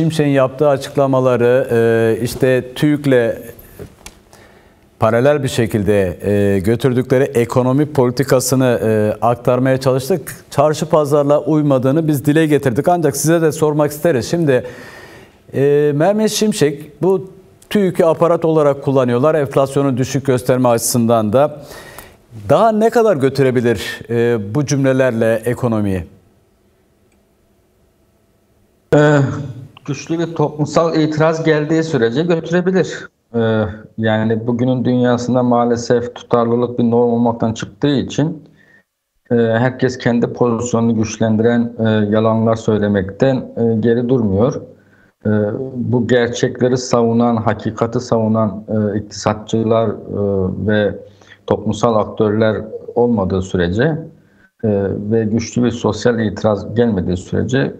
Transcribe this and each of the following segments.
Şimşek'in yaptığı açıklamaları işte TÜİK'le paralel bir şekilde götürdükleri ekonomi politikasını aktarmaya çalıştık. Çarşı pazarla uymadığını biz dile getirdik. Ancak size de sormak isteriz. Şimdi Mehmet Şimşek bu TÜİK'i aparat olarak kullanıyorlar. Enflasyonu düşük gösterme açısından da. Daha ne kadar götürebilir bu cümlelerle ekonomiyi? Güçlü bir toplumsal itiraz geldiği sürece götürebilir. Yani bugünün dünyasında maalesef tutarlılık bir norm olmaktan çıktığı için herkes kendi pozisyonunu güçlendiren yalanlar söylemekten geri durmuyor. Bu gerçekleri savunan, hakikati savunan iktisatçılar ve toplumsal aktörler olmadığı sürece ve güçlü bir sosyal itiraz gelmediği sürece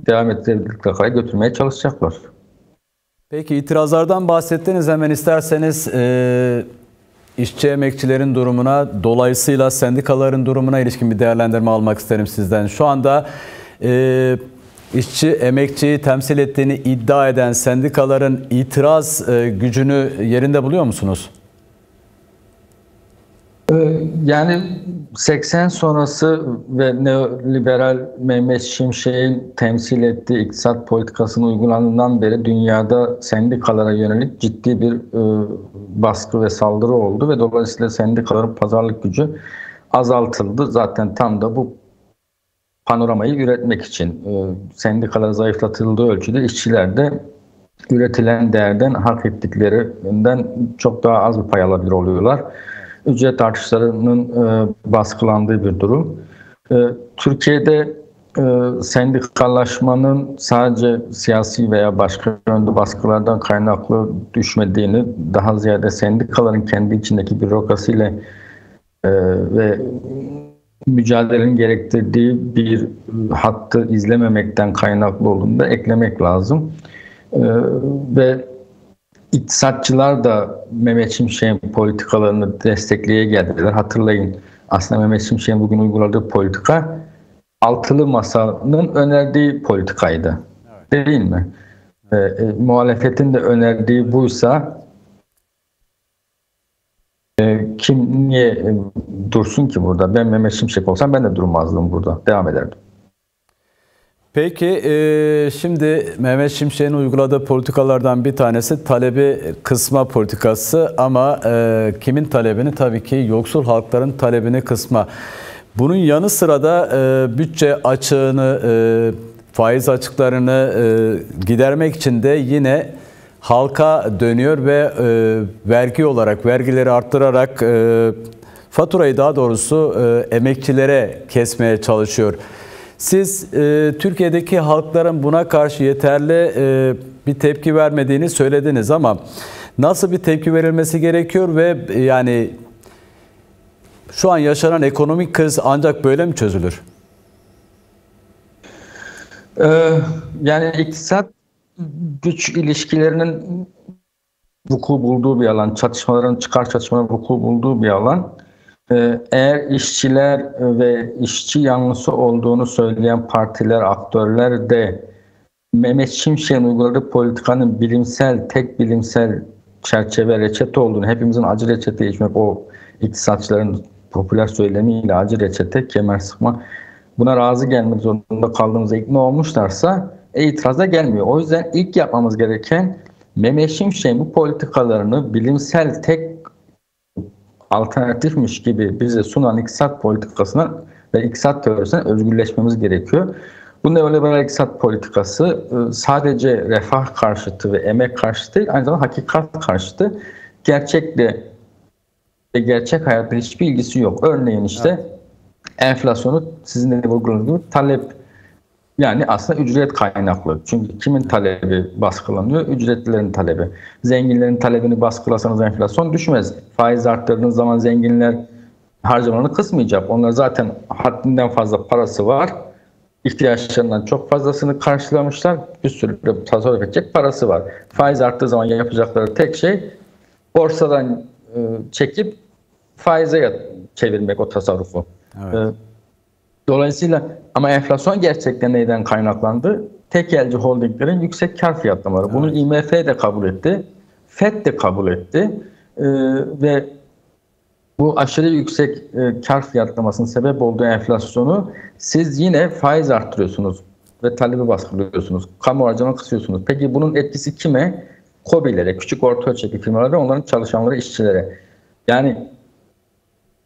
devam ettirdikleri götürmeye çalışacaklar. Peki itirazlardan bahsettiniz. Hemen isterseniz işçi emekçilerin durumuna, dolayısıyla sendikaların durumuna ilişkin bir değerlendirme almak isterim sizden. Şu anda işçi emekçiyi temsil ettiğini iddia eden sendikaların itiraz gücünü yerinde buluyor musunuz? Yani 80 sonrası ve neoliberal Mehmet Şimşek'in temsil ettiği iktisat politikasının uygulandığından beri dünyada sendikalara yönelik ciddi bir baskı ve saldırı oldu ve dolayısıyla sendikaların pazarlık gücü azaltıldı. Zaten tam da bu panoramayı üretmek için sendikalar zayıflatıldığı ölçüde işçiler de üretilen değerden hak ettiklerinden çok daha az bir pay alabilir oluyorlar. Ücret artışlarının baskılandığı bir durum. Türkiye'de sendikallaşmanın sadece siyasi veya başka yönde baskılardan kaynaklı düşmediğini, daha ziyade sendikaların kendi içindeki bürokrasiyle ve mücadelenin gerektirdiği bir hattı izlememekten kaynaklı olduğunu da eklemek lazım. Ve İktisatçılar da Mehmet Şimşek'in politikalarını destekleye geldiler. Hatırlayın, aslında Mehmet Şimşek'in bugün uyguladığı politika altılı masanın önerdiği politikaydı. Evet. Değil mi? Muhalefetin de önerdiği buysa kim niye dursun ki burada? Ben Mehmet Şimşek olsam ben de durmazdım burada. Devam ederdim. Peki şimdi Mehmet Şimşek'in uyguladığı politikalardan bir tanesi talebi kısma politikası ama kimin talebini? Tabii ki yoksul halkların talebini kısma. Bunun yanı sıra da bütçe açığını, faiz açıklarını gidermek için de yine halka dönüyor ve vergi olarak, vergileri arttırarak faturayı daha doğrusu emekçilere kesmeye çalışıyor. Siz Türkiye'deki halkların buna karşı yeterli bir tepki vermediğini söylediniz ama nasıl bir tepki verilmesi gerekiyor ve yani şu an yaşanan ekonomik kriz ancak böyle mi çözülür? Yani iktisat güç ilişkilerinin vuku bulduğu bir alan, çıkar çatışmaların vuku bulduğu bir alan. Eğer işçiler ve işçi yanlısı olduğunu söyleyen partiler, aktörler de Mehmet Şimşek'in uyguladığı politikanın tek bilimsel çerçeve, reçete olduğunu, hepimizin acı reçete içmek, o iktisatçıların popüler söylemiyle acı reçete, kemer sıkma, buna razı gelmek zorunda kaldığımızda ikna olmuşlarsa itiraz da gelmiyor. O yüzden ilk yapmamız gereken Mehmet Şimşek'in bu politikalarını bilimsel tek alternatifmiş gibi bize sunan iktisat politikasına ve iktisat teorisinden özgürleşmemiz gerekiyor. Bu neoliberal iktisat politikası sadece refah karşıtı ve emek karşıtı değil, aynı zamanda hakikat karşıtı. Gerçekle ve gerçek hayatta hiçbir ilgisi yok. Örneğin işte enflasyonu sizin de vurguladığınız gibi talep, yani aslında ücret kaynaklı. Çünkü kimin talebi baskılanıyor? Ücretlilerin talebi. Zenginlerin talebini baskılasanız enflasyon düşmez. Faiz arttırdığınız zaman zenginler harcamalarını kısmayacak. Onlar zaten haddinden fazla parası var. İhtiyaçlarından çok fazlasını karşılamışlar. Bir sürü tasarruf edecek parası var. Faiz arttığı zaman yapacakları tek şey borsadan çekip faize çevirmek o tasarrufu. Evet. Dolayısıyla ama enflasyon gerçekten neyden kaynaklandı? tekelci holdinglerin yüksek kar fiyatlamaları. Bunu IMF de kabul etti. FED de kabul etti. Ve bu aşırı yüksek kar fiyatlamasının sebep olduğu enflasyonu siz yine faiz arttırıyorsunuz ve talebi baskılıyorsunuz. Kamu harcama kısıyorsunuz. Peki bunun etkisi kime? KOBİ'lere, küçük orta ölçekli firmalara ve onların çalışanları, işçilere. Yani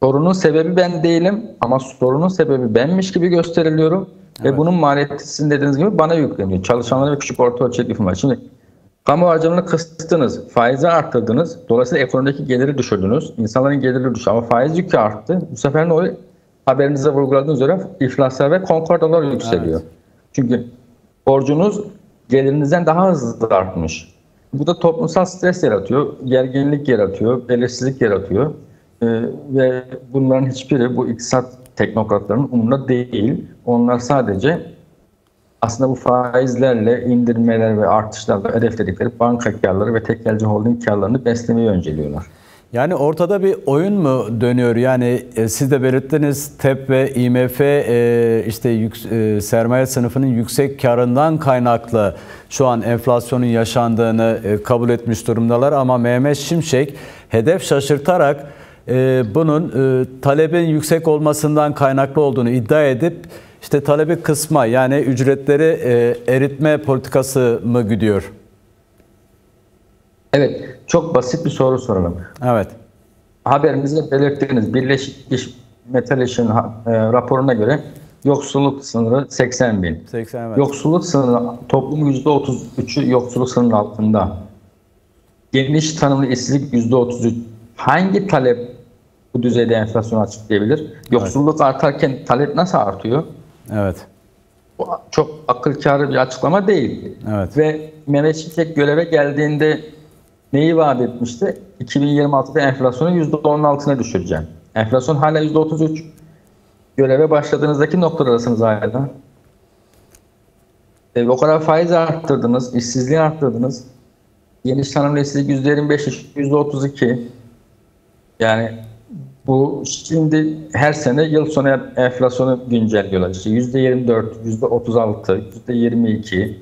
sorunun sebebi ben değilim ama sorunun sebebi benmiş gibi gösteriliyorum. Evet. Ve bunun maliyeti sizin dediğiniz gibi bana yükleniyor. Çalışanlara ve küçük orta ölçekli firmalar. Şimdi kamu harcamalarını kıstınız, faizi arttırdınız. Dolayısıyla ekonomideki geliri düşürdünüz. İnsanların geliri düştü ama faiz yükü arttı. Bu sefer ne oluyor? Haberinize vurguladığınız üzere iflaslar ve konkordalar yükseliyor. Evet. Çünkü borcunuz gelirinizden daha hızlı artmış. Bu da toplumsal stres yaratıyor, gerginlik yaratıyor, belirsizlik yaratıyor. Ve bunların hiçbiri bu iktisat teknokratlarının umurunda değil. Onlar sadece aslında bu faizlerle, indirmeler ve artışlarla hedefledikleri banka karları ve tekelci holding karlarını beslemeyi önceliyorlar. Yani ortada bir oyun mu dönüyor? Yani siz de belirttiniz, TEP ve IMF işte sermaye sınıfının yüksek karından kaynaklı şu an enflasyonun yaşandığını kabul etmiş durumdalar. Ama Mehmet Şimşek hedef şaşırtarak bunun talebin yüksek olmasından kaynaklı olduğunu iddia edip işte talebi kısma, yani ücretleri eritme politikası mı gidiyor? Evet, çok basit bir soru soralım. Evet. Haberimizde belirttiğiniz Birleşik İş Metal İş'in raporuna göre yoksulluk sınırı 80 bin. 80, evet. Yoksulluk sınırı, toplumun %33'ü yoksulluk sınırının altında. Geniş tanımlı işsizlik %33. Hangi talep bu düzeyde enflasyonu açıklayabilir? Yoksulluk artarken talep nasıl artıyor? Evet. Bu çok akıl kârı bir açıklama değil. Evet. Ve Mehmet Şimşek göreve geldiğinde neyi vaat etmişti? 2026'da enflasyonu %10'un altına düşüreceğim. Enflasyon hala %33. Göreve başladığınızdaki noktalardasınız hala. O kadar faiz arttırdınız, işsizliği arttırdınız. Geniş tanımlı işsizlik %25, %32. Yani bu şimdi her sene yıl sonu enflasyonu güncelliyorlar. İşte %24, %36, %22.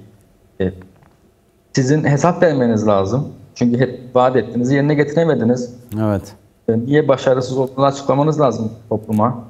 Sizin hesap vermeniz lazım. Çünkü hep vaat ettiğinizi yerine getiremediniz. Evet. Niye başarısız olduğunu açıklamanız lazım topluma.